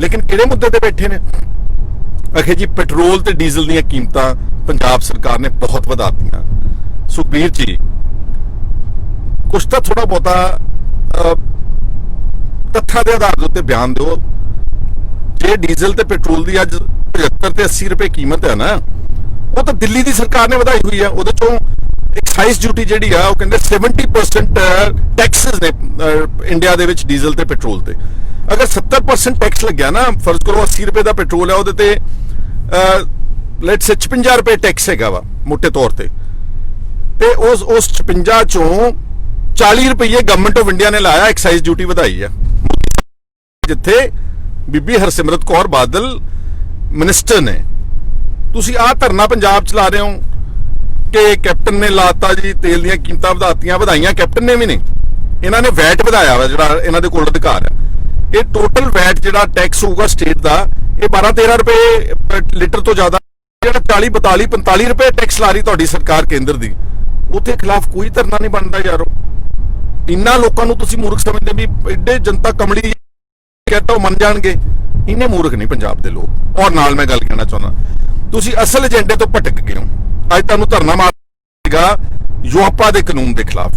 Speaker 1: ਲੇਕਿਨ ਕਿਹੜੇ ਮੁੱਦੇ ਤੇ ਬੈਠੇ ਨੇ? ਅਖੇ ਜੀ ਪੈਟਰੋਲ ਤੇ ਡੀਜ਼ਲ ਦੀਆਂ ਕੀਮਤਾਂ ਪੰਜਾਬ ਸਰਕਾਰ ਨੇ ਬਹੁਤ ਵਧਾ ਦਿੱਤੀਆਂ। ਸੁਖਬੀਰ ਜੀ ਕੁਛ ਤਾਂ ਥੋੜਾ ਬਹੁਤਾ ਤੱਥਾਂ ਦੇ ਆਧਾਰ ਦੇ ਉੱਤੇ ਬਿਆਨ ਦਿਓ। ਜੇ ਡੀਜ਼ਲ ਤੇ ਪੈਟਰੋਲ ਦੀ ਅੱਜ 75 ਤੇ 80 ਰੁਪਏ ਕੀਮਤ ਹੈ ਨਾ, ਉਹ ਤਾਂ ਦਿੱਲੀ ਦੀ ਸਰਕਾਰ ਨੇ ਵਧਾਈ ਹੋਈ ਆ। ਉਹਦੇ ਚੋਂ ਐਕਸਾਈਜ਼ ਡਿਊਟੀ ਜਿਹੜੀ ਆ, ਉਹ ਕਹਿੰਦੇ 70% ਟੈਕਸਸ ਨੇ ਇੰਡੀਆ ਦੇ ਵਿੱਚ ਡੀਜ਼ਲ ਤੇ ਪੈਟਰੋਲ ਤੇ। ਅਗਰ 70% ਟੈਕਸ ਲੱਗਿਆ ਨਾ, ਫਰਜ਼ ਕਰੋ 80 ਰੁਪਏ ਦਾ ਪੈਟਰੋਲ ਹੈ, ਉਹਦੇ ਤੇ ਲੈਟਸ ਸੇ 56 ਰੁਪਏ ਟੈਕਸ ਹੈਗਾ ਵਾ ਮੋٹے ਤੌਰ ਤੇ ਉਸ 56 ਚੋਂ 40 ਰੁਪਏ ਗਵਰਨਮੈਂਟ ਆਫ ਇੰਡੀਆ ਨੇ ਲਾਇਆ, ਐਕਸਾਈਜ਼ ਡਿਊਟੀ ਵਧਾਈ ਆ। ਜਿੱਥੇ ਬੀਬੀ ਹਰਸਿਮਰਤ ਕੌਰ ਬਾਦਲ ਮਿਨਿਸਟਰ ਨੇ, ਤੁਸੀਂ ਆਹ ਧਰਨਾ ਪੰਜਾਬ ਚ ਲਾ ਰਹੇ ਹੋ ਕਿ ਕੈਪਟਨ ਨੇ ਲਾਤਾ ਜੀ, ਤੇਲ ਦੀਆਂ ਕੀਮਤਾਂ ਵਧਾਤੀਆਂ। ਵਧਾਈਆਂ ਕੈਪਟਨ ਨੇ ਵੀ ਨਹੀਂ, ਇਹਨਾਂ ਨੇ ਵੈਟ ਵਧਾਇਆ ਵਾ, ਜਿਹੜਾ ਇਹਨਾਂ ਦੇ ਕੋਲ ਅਧਿਕਾਰ ਹੈ। ਇਹ ਟੋਟਲ ਵੈਟ ਜਿਹੜਾ ਟੈਕਸ ਹੋਊਗਾ ਸਟੇਟ ਦਾ, ਇਹ 12-13 ਰੁਪਏ ਲੀਟਰ ਤੋਂ ਜ਼ਿਆਦਾ, ਜਿਹੜਾ 40-42-45 ਰੁਪਏ ਟੈਕਸ ਲਾ ਰਹੀ ਤੁਹਾਡੀ ਸਰਕਾਰ ਕੇਂਦਰ ਦੀ, ਉਹਦੇ ਖਿਲਾਫ ਕੋਈ ਧਰਨਾ ਨਹੀਂ ਬਣਦਾ ਯਾਰੋ। ਇੰਨਾ ਲੋਕਾਂ ਨੂੰ ਤੁਸੀਂ ਮੂਰਖ ਸਮਝਦੇ ਵੀ ਐਡੇ ਜਨਤਾ ਕਮਲੀ ਕਹਿੰਦਾ ਉਹ ਮੰਨ ਜਾਣਗੇ? ਇੰਨੇ ਮੂਰਖ ਨਹੀਂ ਪੰਜਾਬ ਦੇ ਲੋਕ। ਔਰ ਨਾਲ ਮੈਂ ਗੱਲ ਕਹਿਣਾ ਚਾਹੁੰਦਾ, ਤੁਸੀਂ ਅਸਲ ਏਜੰਡੇ ਤੋਂ ਭਟਕ ਗਏ ਹੋ। ਅੱਜ ਤੁਹਾਨੂੰ ਧਰਨਾ ਮਾਰੇਗਾ ਯੂਆਪਾ ਦੇ ਕਾਨੂੰਨ ਦੇ ਖਿਲਾਫ,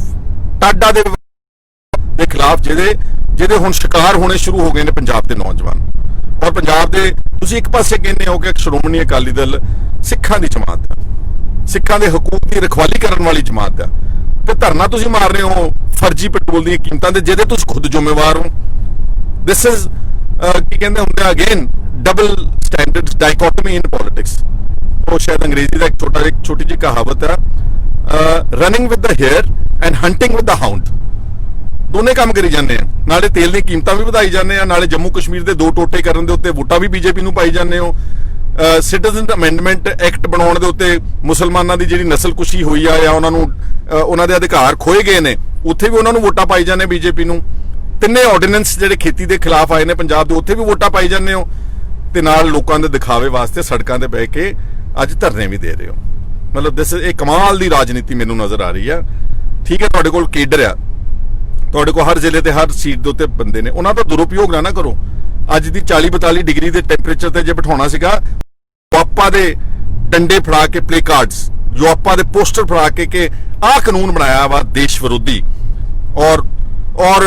Speaker 1: ਟਾਡਾ ਦੇ ਖਿਲਾਫ, ਜਿਹਦੇ ਹੁਣ ਸ਼ਿਕਾਰ ਹੋਣੇ ਸ਼ੁਰੂ ਹੋ ਗਏ ਨੇ ਪੰਜਾਬ ਦੇ ਨੌਜਵਾਨ। ਔਰ ਪੰਜਾਬ ਦੇ ਤੁਸੀਂ ਇੱਕ ਪਾਸੇ ਕਹਿੰਦੇ ਹੋ ਕਿ ਸ਼੍ਰੋਮਣੀ ਅਕਾਲੀ ਦਲ ਸਿੱਖਾਂ ਦੀ ਜਮਾਤ ਹੈ, ਸਿੱਖਾਂ ਦੇ ਹਕੂਕ ਦੀ ਰਖਵਾਲੀ ਕਰਨ ਵਾਲੀ ਜਮਾਤ ਹੈ, ਤੇ ਧਰਨਾ ਤੁਸੀਂ ਮਾਰ ਰਹੇ ਹੋ ਫਰਜ਼ੀ ਪੈਟਰੋਲ ਦੀਆਂ ਕੀਮਤਾਂ ਦੇ, ਜਿਹਦੇ ਤੁਸੀਂ ਖੁਦ ਜ਼ਿੰਮੇਵਾਰ ਹੋ। ਦਿਸ ਇਜ਼ ਕੀ ਕਹਿੰਦੇ ਹੁੰਦੇ ਆ ਅਗੇਨ ਡਬਲ ਸਟੈਂਡਰਡਸ, ਡਾਇਕੋਟਮੀ ਇਨ ਪੋਲਿਟਿਕਸ। ਉਹ ਸ਼ਾਇਦ ਅੰਗਰੇਜ਼ੀ ਦਾ ਇੱਕ ਛੋਟੀ ਜਿਹੀ ਕਹਾਵਤ ਹੈ, running with the hair and hunting with the hound. ਦੋਨੇ ਕੰਮ ਕਰੀ ਜਾਂਦੇ ਆ, ਨਾਲੇ ਤੇਲ ਦੀਆਂ ਕੀਮਤਾਂ ਵੀ ਵਧਾਈ ਜਾਂਦੇ ਆ, ਨਾਲੇ ਜੰਮੂ ਕਸ਼ਮੀਰ ਦੇ 2 ਟੋਟੇ ਕਰਨ ਦੇ ਉੱਤੇ ਵੋਟਾਂ ਵੀ BJP ਨੂੰ ਪਾਈ ਜਾਂਦੇ ਹੋ। ਸਿਟੀਜ਼ਨ ਅਮੈਂਡਮੈਂਟ ਐਕਟ ਬਣਾਉਣ ਦੇ ਉੱਤੇ ਮੁਸਲਮਾਨਾਂ ਦੀ ਜਿਹੜੀ ਨਸਲਕੁਸ਼ੀ ਹੋਈ ਆ ਜਾਂ ਉਹਨਾਂ ਦੇ ਅਧਿਕਾਰ ਖੋਏ ਗਏ ਨੇ, ਉੱਥੇ ਵੀ ਉਹਨਾਂ ਨੂੰ ਵੋਟਾਂ ਪਾਈ ਜਾਂਦੇ BJP ਨੂੰ। ਤਿੰਨੇ ਆਰਡੀਨੈਂਸ ਜਿਹੜੇ ਖੇਤੀ ਦੇ ਖਿਲਾਫ ਆਏ ਨੇ ਪੰਜਾਬ ਦੇ, ਉੱਥੇ ਵੀ ਵੋਟਾਂ ਪਾਈ ਜਾਂਦੇ ਹੋ, ਤੇ ਨਾਲ ਲੋਕਾਂ ਦੇ ਦਿਖਾਵੇ ਵਾਸਤੇ ਸੜਕਾਂ ਤੇ ਬਹਿ ਕੇ ਅੱਜ ਧਰਨੇ ਵੀ ਦੇ ਰਹੇ ਹੋ। ਮਤਲਬ ਇਹ ਕਮਾਲ ਦੀ ਰਾਜਨੀਤੀ ਮੈਨੂੰ ਨਜ਼ਰ ਆ ਰਹੀ ਆ। ਠੀਕ ਹੈ, ਤੁਹਾਡੇ ਕੋਲ ਕੇਡਰ ਆ, ਤੁਹਾਡੇ ਕੋਲ ਹਰ ਜ਼ਿਲ੍ਹੇ ਤੇ ਹਰ ਸੀਟ ਦੇ ਉੱਤੇ ਬੰਦੇ ਨੇ, ਉਹਨਾਂ ਦਾ ਦੁਰਉਪਯੋਗ ਨਾ ਕਰੋ। ਅੱਜ ਦੀ 40-42 ਡਿਗਰੀ ਦੇ ਟੈਂਪਰੇਚਰ ਤੇ ਜੇ ਬਿਠਾਉਣਾ ਸੀਗਾ, ਯੂਆਪਾ ਦੇ ਡੰਡੇ ਫੜਾ ਕੇ, ਪਲੇ ਕਾਰਡਸ, ਯੂਆਪਾ ਦੇ ਪੋਸਟਰ ਫੜਾ ਕੇ ਕਿ ਆਹ ਕਾਨੂੰਨ ਬਣਾਇਆ ਵਾ ਦੇਸ਼ ਵਿਰੋਧੀ ਔਰ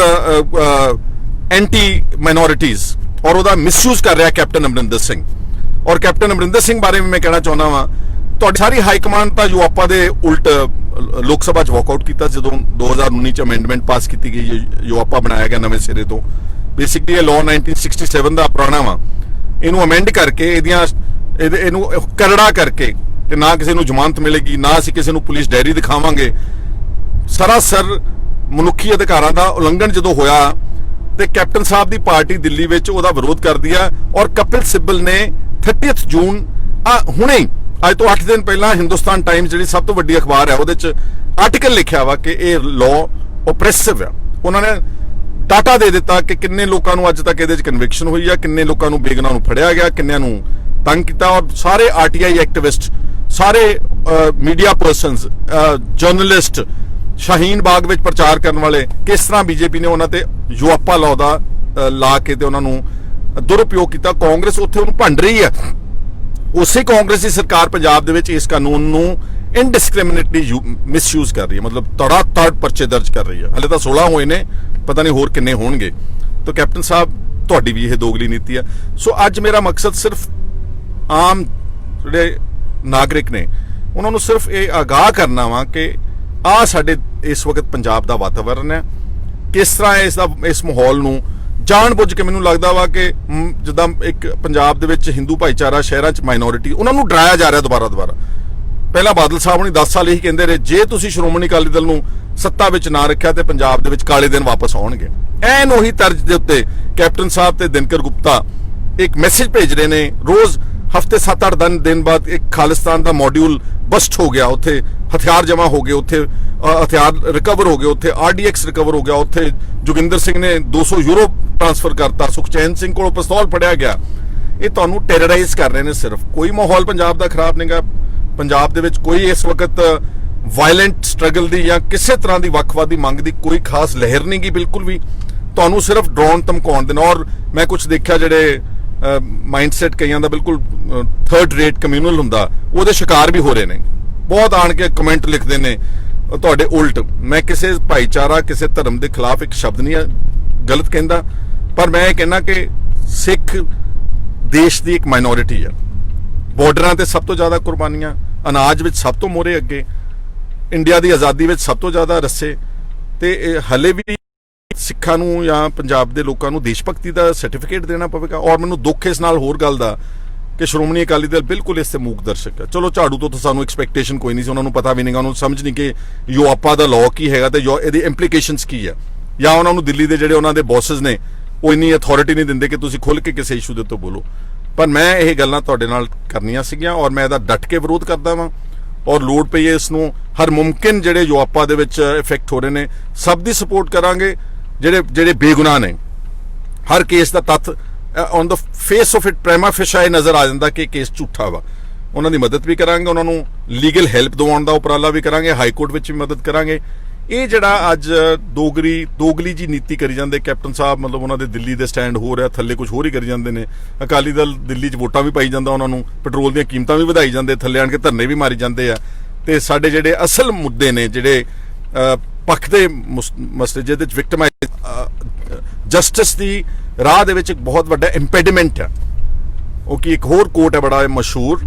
Speaker 1: ਐਂਟੀ ਮਾਈਨੋਰਿਟੀਜ਼, ਔਰ ਉਹਦਾ ਮਿਸਯੂਜ਼ ਕਰ ਰਿਹਾ ਕੈਪਟਨ ਅਮਰਿੰਦਰ ਸਿੰਘ। ਔਰ ਕੈਪਟਨ ਅਮਰਿੰਦਰ ਸਿੰਘ ਬਾਰੇ ਵੀ ਮੈਂ ਕਹਿਣਾ ਚਾਹੁੰਦਾ ਵਾਂ, ਤੁਹਾਡੀ ਸਾਰੀ ਹਾਈ ਕਮਾਂਡ ਤਾਂ ਯੂਆਪਾ ਦੇ ਉਲਟ ਲੋਕ ਸਭਾ 'ਚ ਵਾਕਆਊਟ ਕੀਤਾ ਜਦੋਂ 2019 'ਚ ਅਮੈਂਡਮੈਂਟ ਪਾਸ ਕੀਤੀ ਗਈ, ਯੂਆਪਾ ਬਣਾਇਆ ਗਿਆ ਨਵੇਂ ਸਿਰੇ ਤੋਂ। ਬੇਸਿਕਲੀ ਇਹ ਲਾਅ 1967 ਦਾ ਪੁਰਾਣਾ ਵਾ, ਇਹਨੂੰ ਅਮੈਂਡ ਕਰਕੇ ਇਹਨੂੰ ਕਰੜਾ ਕਰਕੇ, ਤੇ ਨਾ ਕਿਸੇ ਨੂੰ ਜ਼ਮਾਨਤ ਮਿਲੇਗੀ, ਨਾ ਅਸੀਂ ਕਿਸੇ ਨੂੰ ਪੁਲਿਸ ਡਾਇਰੀ ਦਿਖਾਵਾਂਗੇ। ਸਰਾਸਰ ਮਨੁੱਖੀ ਅਧਿਕਾਰਾਂ ਦਾ ਉਲੰਘਣ ਜਦੋਂ ਹੋਇਆ, ਤੇ ਕੈਪਟਨ ਸਾਹਿਬ ਦੀ ਪਾਰਟੀ ਦਿੱਲੀ ਵਿੱਚ ਉਹਦਾ ਵਿਰੋਧ ਕਰਦੀ ਆ। ਔਰ ਕਪਿਲ ਸਿੱਬਲ ਨੇ 30 ਜੂਨ ਹੁਣੇ ਅੱਜ ਤੋਂ 8 ਦਿਨ ਪਹਿਲਾਂ ਹਿੰਦੁਸਤਾਨ ਟਾਈਮਸ ਜਿਹੜੀ ਸਭ ਤੋਂ ਵੱਡੀ ਅਖਬਾਰ ਹੈ, ਉਹਦੇ 'ਚ ਆਰਟੀਕਲ ਲਿਖਿਆ ਵਾ ਕਿ ਇਹ ਲਾਅ ਓਪਰੈਸਿਵ ਆ। ਉਹਨਾਂ ਨੇ ਡਾਟਾ ਦੇ ਦਿੱਤਾ ਕਿ ਕਿੰਨੇ ਲੋਕਾਂ ਨੂੰ ਅੱਜ ਤੱਕ ਇਹਦੇ 'ਚ ਕਨਵਿਕਸ਼ਨ ਹੋਈ ਆ, ਕਿੰਨੇ ਲੋਕਾਂ ਨੂੰ ਬੇਗੁਨਾਹ ਨੂੰ ਫੜਿਆ ਗਿਆ, ਕਿੰਨਿਆਂ ਨੂੰ ਤੰਗ ਕੀਤਾ। ਔਰ ਸਾਰੇ ਆਰਟੀਆਈ ਐਕਟਿਵਿਸਟ, ਸਾਰੇ ਮੀਡੀਆ ਪਰਸਨਸ, ਜਰਨਲਿਸਟ, ਸ਼ਾਹੀਨ ਬਾਗ ਵਿੱਚ ਪ੍ਰਚਾਰ ਕਰਨ ਵਾਲੇ, ਕਿਸ ਤਰ੍ਹਾਂ ਬੀਜੇਪੀ ਨੇ ਉਹਨਾਂ ਤੇ ਯੂਆਪਾ ਲਾਅ ਦਾ ਲਾ ਕੇ ਤੇ ਉਹਨਾਂ ਨੂੰ ਦੁਰਉਪਯੋਗ ਕੀਤਾ। ਕਾਂਗਰਸ ਉੱਥੇ ਉਹਨੂੰ ਭੰਡ ਰਹੀ ਹੈ। ਉਸੇ ਕਾਂਗਰਸ ਦੀ ਸਰਕਾਰ ਪੰਜਾਬ ਦੇ ਵਿੱਚ ਇਸ ਕਾਨੂੰਨ ਨੂੰ ਇਨਡਿਸਕ੍ਰਿਮੀਨੇਟਲੀ ਮਿਸਯੂਜ਼ ਕਰ ਰਹੀ ਹੈ, ਮਤਲਬ ਤੜ ਪਰਚੇ ਦਰਜ ਕਰ ਰਹੀ ਹੈ। ਹਲੇ ਤਾਂ 16 ਹੋਏ ਨੇ, ਪਤਾ ਨਹੀਂ ਹੋਰ ਕਿੰਨੇ ਹੋਣਗੇ। ਤਾਂ ਕੈਪਟਨ ਸਾਹਿਬ, ਤੁਹਾਡੀ ਵੀ ਇਹ ਦੋਗਲੀ ਨੀਤੀ ਹੈ। ਸੋ ਅੱਜ ਮੇਰਾ ਮਕਸਦ ਸਿਰਫ ਆਮ ਜਿਹੜੇ ਨਾਗਰਿਕ ਨੇ ਉਹਨਾਂ ਨੂੰ ਸਿਰਫ ਇਹ ਆਗਾਹ ਕਰਨਾ ਵਾ ਕਿ ਆਹ ਸਾਡੇ ਇਸ ਵਕਤ ਪੰਜਾਬ ਦਾ ਵਾਤਾਵਰਨ ਹੈ, ਕਿਸ ਤਰ੍ਹਾਂ ਇਸ ਮਾਹੌਲ ਨੂੰ ਜਾਣ-ਬੁੱਝ ਕੇ, ਮੈਨੂੰ ਲੱਗਦਾ ਵਾ ਕਿ ਜਿੱਦਾਂ ਇੱਕ ਪੰਜਾਬ ਦੇ ਵਿੱਚ ਹਿੰਦੂ ਭਾਈਚਾਰਾ, ਸ਼ਹਿਰਾਂ 'ਚ ਮਾਈਨੋਰਿਟੀ, ਉਹਨਾਂ ਨੂੰ ਡਰਾਇਆ ਜਾ ਰਿਹਾ ਦੁਬਾਰਾ। ਪਹਿਲਾਂ ਬਾਦਲ ਸਾਹਿਬ ਨੇ 10 ਸਾਲ ਇਹੀ ਕਹਿੰਦੇ ਰਹੇ, ਜੇ ਤੁਸੀਂ ਸ਼੍ਰੋਮਣੀ ਅਕਾਲੀ ਦਲ ਨੂੰ ਸੱਤਾ ਵਿੱਚ ਨਾ ਰੱਖਿਆ ਤੇ ਪੰਜਾਬ ਦੇ ਵਿੱਚ ਕਾਲੇ ਦਿਨ ਵਾਪਸ ਆਉਣਗੇ। ਐਨ ਉਹੀ ਤਰਜ਼ ਦੇ ਉੱਤੇ ਕੈਪਟਨ ਸਾਹਿਬ ਤੇ ਦਿਨਕਰ ਗੁਪਤਾ ਇੱਕ ਮੈਸੇਜ ਭੇਜ ਰਹੇ ਨੇ ਰੋਜ਼। ਹਫਤੇ 7-8 ਦਿਨ ਬਾਅਦ ਇੱਕ ਖਾਲਿਸਤਾਨ ਦਾ ਮੋਡਿਊਲ ਬਸਟ ਹੋ ਗਿਆ, ਉੱਥੇ ਹਥਿਆਰ ਜਮ੍ਹਾਂ ਹੋ ਗਏ, ਉੱਥੇ ਹਥਿਆਰ ਰਿਕਵਰ ਹੋ ਗਏ, ਉੱਥੇ RDX ਰਿਕਵਰ ਹੋ ਗਿਆ, ਉੱਥੇ ਜੋਗਿੰਦਰ ਸਿੰਘ ਨੇ 200 ਯੂਰੋ ਟ੍ਰਾਂਸਫਰ ਕਰਤਾ, ਸੁਖਚੈਨ ਸਿੰਘ ਕੋਲੋਂ ਪਿਸਤੌਲ ਫੜਿਆ ਗਿਆ। ਇਹ ਤੁਹਾਨੂੰ ਟੈਰਰਾਈਜ਼ ਕਰ ਰਹੇ ਨੇ ਸਿਰਫ। ਕੋਈ ਮਾਹੌਲ ਪੰਜਾਬ ਦਾ ਖਰਾਬ ਨਹੀਂਗਾ। ਪੰਜਾਬ ਦੇ ਵਿੱਚ ਕੋਈ ਇਸ ਵਕਤ ਵਾਇਲੈਂਟ ਸਟਰਗਲ ਦੀ ਜਾਂ ਕਿਸੇ ਤਰ੍ਹਾਂ ਦੀ ਵੱਖਵਾਦੀ ਮੰਗ ਦੀ ਕੋਈ ਖਾਸ ਲਹਿਰ ਨਹੀਂ ਗੀ ਬਿਲਕੁਲ ਵੀ। ਤੁਹਾਨੂੰ ਸਿਰਫ ਡਰਾਉਣ ਧਮਕਾਉਣ ਦੇ ਨਾਲ। ਔਰ ਮੈਂ ਕੁਝ ਦੇਖਿਆ ਜਿਹੜੇ ਮਾਈਂਡਸੈਟ ਕਈਆਂ ਦਾ ਬਿਲਕੁਲ ਥਰਡ ਰੇਟ ਕਮਿਊਨਲ ਹੁੰਦਾ, ਉਹਦੇ ਸ਼ਿਕਾਰ ਵੀ ਹੋ ਰਹੇ ਨੇ। ਬਹੁਤ ਆਣ ਕੇ ਕਮੈਂਟ ਲਿਖਦੇ ਨੇ ਤੁਹਾਡੇ ਉਲਟ। ਮੈਂ ਕਿਸੇ ਭਾਈਚਾਰਾ, ਕਿਸੇ ਧਰਮ ਦੇ ਖਿਲਾਫ ਇੱਕ ਸ਼ਬਦ ਨਹੀਂ ਗਲਤ ਕਹਿੰਦਾ, ਪਰ ਮੈਂ ਇਹ ਕਹਿੰਦਾ ਕਿ ਸਿੱਖ ਦੇਸ਼ ਦੀ ਇੱਕ ਮਾਈਨੋਰਿਟੀ ਹੈ। ਬਾਰਡਰਾਂ ਤੇ ਸਭ ਤੋਂ ਜ਼ਿਆਦਾ ਕੁਰਬਾਨੀਆਂ, ਅਨਾਜ ਵਿੱਚ ਸਭ ਤੋਂ ਮੋਹਰੇ ਅੱਗੇ, ਇੰਡੀਆ ਦੀ ਆਜ਼ਾਦੀ ਵਿੱਚ ਸਭ ਤੋਂ ਜ਼ਿਆਦਾ ਰੱਸੇ, ਤੇ ਹਲੇ ਵੀ ਸਿੱਖਾਂ ਨੂੰ ਜਾਂ ਪੰਜਾਬ ਦੇ ਲੋਕਾਂ ਨੂੰ ਦੇਸ਼ ਭਗਤੀ ਦਾ ਸਰਟੀਫਿਕੇਟ ਦੇਣਾ ਪਵੇਗਾ। ਔਰ ਮੈਨੂੰ ਦੁੱਖ ਇਸ ਨਾਲ ਹੋਰ ਗੱਲ ਦਾ ਕਿ ਸ਼੍ਰੋਮਣੀ ਅਕਾਲੀ ਦਲ ਬਿਲਕੁਲ ਇਸ ਤੇ ਮੂਕ ਦਰਸ਼ਕ ਹੈ। ਚਲੋ ਝਾੜੂ ਤੋਂ ਤਾਂ ਸਾਨੂੰ ਐਕਸਪੈਕਟੇਸ਼ਨ ਕੋਈ ਨਹੀਂ ਸੀ, ਉਹਨਾਂ ਨੂੰ ਪਤਾ ਵੀ ਨਹੀਂਗਾ, ਉਹਨਾਂ ਨੂੰ ਸਮਝ ਨਹੀਂ ਕਿ ਯੂਆਪਾ ਦਾ ਲਾਅ ਕੀ ਹੈਗਾ ਤੇ ਇਹਦੀ ਇੰਪਲੀਕੇਸ਼ਨਸ ਕੀ ਹੈ, ਜਾਂ ਉਹਨਾਂ ਨੂੰ ਦਿੱਲੀ ਦੇ ਜਿਹੜੇ ਉਹਨਾਂ ਦੇ ਬੌਸਸ ਨੇ ਉਹ ਇੰਨੀ ਅਥਾਰਟੀ ਨਹੀਂ ਦਿੰਦੇ ਕਿ ਤੁਸੀਂ ਖੁੱਲ੍ਹ ਕੇ ਕਿਸੇ ਇਸ਼ੂ ਦੇ ਉੱਤੇ ਬੋਲੋ। ਪਰ ਮੈਂ ਇਹ ਗੱਲਾਂ ਤੁਹਾਡੇ ਨਾਲ ਕਰਨੀਆਂ ਸੀਗੀਆਂ ਔਰ ਮੈਂ ਇਹਦਾ ਡਟ ਕੇ ਵਿਰੋਧ ਕਰਦਾ ਵਾਂ। ਔਰ ਲੋੜ ਪਈ ਹੈ ਇਸ ਨੂੰ ਹਰ ਮੁਮਕਿਨ ਜਿਹੜੇ ਯੂਆਪਾ ਦੇ ਵਿੱਚ ਇਫੈਕਟ ਹੋ ਰਹੇ ਨੇ ਸਭ ਦੀ ਸਪੋਰਟ ਕਰਾਂਗੇ। ਜਿਹੜੇ ਬੇਗੁਨਾਹ ਨੇ, ਹਰ ਕੇਸ ਦਾ ਤੱਥ on the face of it prima facie ਇਹ ਨਜ਼ਰ ਆ ਜਾਂਦਾ ਕਿ ਕੇਸ ਝੂਠਾ ਵਾ, ਉਹਨਾਂ ਦੀ ਮਦਦ ਵੀ ਕਰਾਂਗੇ, ਉਹਨਾਂ ਨੂੰ ਲੀਗਲ ਹੈਲਪ ਦਿਵਾਉਣ ਦਾ ਉਪਰਾਲਾ ਵੀ ਕਰਾਂਗੇ, ਹਾਈ ਕੋਰਟ ਵਿੱਚ ਵੀ ਮਦਦ ਕਰਾਂਗੇ। ਇਹ ਜਿਹੜਾ ਅੱਜ ਦੋਗਲੀ ਜੀ ਨੀਤੀ ਕਰੀ ਜਾਂਦੇ ਕੈਪਟਨ ਸਾਹਿਬ, ਮਤਲਬ ਉਹਨਾਂ ਦੇ ਦਿੱਲੀ ਦੇ ਸਟੈਂਡ ਹੋ ਰਿਹਾ, ਥੱਲੇ ਕੁਝ ਹੋਰ ਹੀ ਕਰੀ ਜਾਂਦੇ ਨੇ। ਅਕਾਲੀ ਦਲ ਦਿੱਲੀ 'ਚ ਵੋਟਾਂ ਵੀ ਪਾਈ ਜਾਂਦਾ, ਉਹਨਾਂ ਨੂੰ ਪੈਟਰੋਲ ਦੀਆਂ ਕੀਮਤਾਂ ਵੀ ਵਧਾਈ ਜਾਂਦੇ, ਥੱਲੇ ਆਣ ਕੇ ਧਰਨੇ ਵੀ ਮਾਰੀ ਜਾਂਦੇ ਆ। ਤੇ ਸਾਡੇ ਜਿਹੜੇ ਅਸਲ ਮੁੱਦੇ ਨੇ, ਜਿਹੜੇ ਪੱਖ ਦੇ ਮਸਲੇ ਜਿਹਦੇ ਵਿੱਚ ਵਿਕਟਮਾਈਜ਼ ਜਸਟਿਸ ਦੀ ਰਾਹ ਦੇ ਵਿੱਚ ਇੱਕ ਬਹੁਤ ਵੱਡਾ ਇੰਪੈਡੀਮੈਂਟ ਹੈ। ਉਹ ਕੀ ਇੱਕ ਹੋਰ ਕੋਟ ਹੈ ਬੜਾ ਮਸ਼ਹੂਰ,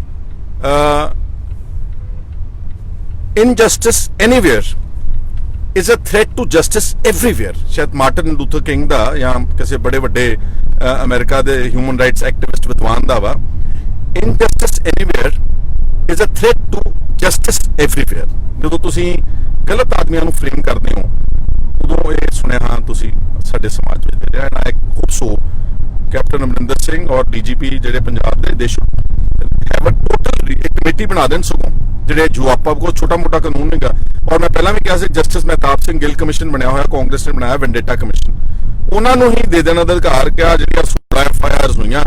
Speaker 1: injustice anywhere is a threat to justice everywhere। ਸ਼ਾਇਦ ਮਾਰਟਨ ਲੂਥਰ ਕਿੰਗ ਦਾ ਜਾਂ ਕਿਸੇ ਬੜੇ ਵੱਡੇ ਅਮਰੀਕਾ ਦੇ ਹਿਊਮਨ ਰਾਈਟਸ ਐਕਟਿਵਿਸਟ ਵਿਦਵਾਨ ਦਾ ਵਾ, injustice anywhere is a threat to justice everywhere। ਜਦੋਂ ਤੁਸੀਂ ਗਲਤ ਆਦਮੀਆਂ ਨੂੰ ਫਰੇਮ ਕਰਦੇ ਹੋ ਉਦੋਂ ਇਹ ਸੁਨੇਹਾ ਤੁਸੀਂ ਸਾਡੇ ਸਮਾਜ ਵਿੱਚ ਦੇ ਰਿਹਾ ਨਾ। ਇੱਕ ਖੁਦਸੋ ਕੈਪਟਨ ਅਮਰਿੰਦਰ ਸਿੰਘ ਔਰ DGP ਜਿਹੜੇ ਪੰਜਾਬ ਦੇ ਦੇਸ਼ ਹੈਵ ਅ ਟੋਟਲ ਇੱਕ ਕਮੇਟੀ ਬਣਾ ਦੇਣ, ਸਗੋਂ ਜਿਹੜੇ ਯੂਆਪਾ ਕੋਲ ਛੋਟਾ ਮੋਟਾ ਕਾਨੂੰਨ ਨਹੀਂਗਾ। ਔਰ ਮੈਂ ਪਹਿਲਾਂ ਵੀ ਕਿਹਾ ਸੀ ਜਸਟਿਸ ਮਹਿਤਾਬ ਸਿੰਘ ਗਿੱਲ ਕਮਿਸ਼ਨ ਬਣਿਆ ਹੋਇਆ, ਕਾਂਗਰਸ ਨੇ ਬਣਾਇਆ ਵੈਂਡੇਟਾ ਕਮਿਸ਼ਨ, ਉਹਨਾਂ ਨੂੰ ਹੀ ਦੇ ਦੇਣ ਦਾ ਅਧਿਕਾਰ ਕਿ ਜਿਹੜੀਆਂ 16 FIRs ਹੋਈਆਂ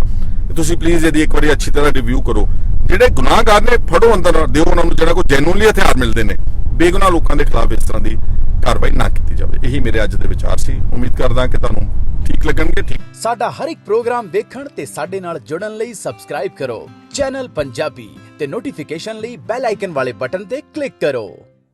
Speaker 1: ਤੁਸੀਂ ਪਲੀਜ਼ ਇਹਦੀ ਇੱਕ ਵਾਰੀ ਅੱਛੀ ਤਰ੍ਹਾਂ ਰਿਵਿਊ ਕਰੋ। ਜਿਹੜੇ ਗੁਨਾਹਗਾਰ ਨੇ ਫੜੋ, ਅੰਦਰ ਦਿਓ ਉਹਨਾਂ ਨੂੰ, ਜਿਹੜਾ ਕੋਈ ਜੈਨੂਅਨਲੀ ਹਥਿਆਰ ਮਿਲਦੇ ਨੇ। ਬੇਗੁਨਾਹ ਲੋਕਾਂ ਦੇ ਖਿਲਾਫ ਇਸ ਤਰ੍ਹਾਂ ਦੀ ਕਾਰਵਾਈ ਨਾ ਕੀਤੀ ਜਾਵੇ। ਇਹੀ ਮੇਰੇ ਅੱਜ ਦੇ ਵਿਚਾਰ ਸੀ। ਉਮੀਦ ਕਰਦਾ ਕਿ ਤੁਹਾਨੂੰ ਠੀਕ ਲੱਗਣਗੇ। ਠੀਕ,
Speaker 2: ਸਾਡਾ ਹਰ ਇੱਕ ਪ੍ਰੋਗਰਾਮ ਦੇਖਣ ਤੇ ਸਾਡੇ ਨਾਲ ਜੁੜਨ ਲਈ ਸਬਸਕ੍ਰਾਈਬ ਕਰੋ ਚੈਨਲ ਪੰਜਾਬੀ ਤੇ ਨੋਟੀਫਿਕੇਸ਼ਨ ਲਈ ਬੈਲ ਆਈਕਨ ਵਾਲੇ ਬਟਨ ਤੇ ਕਲਿੱਕ ਕਰੋ।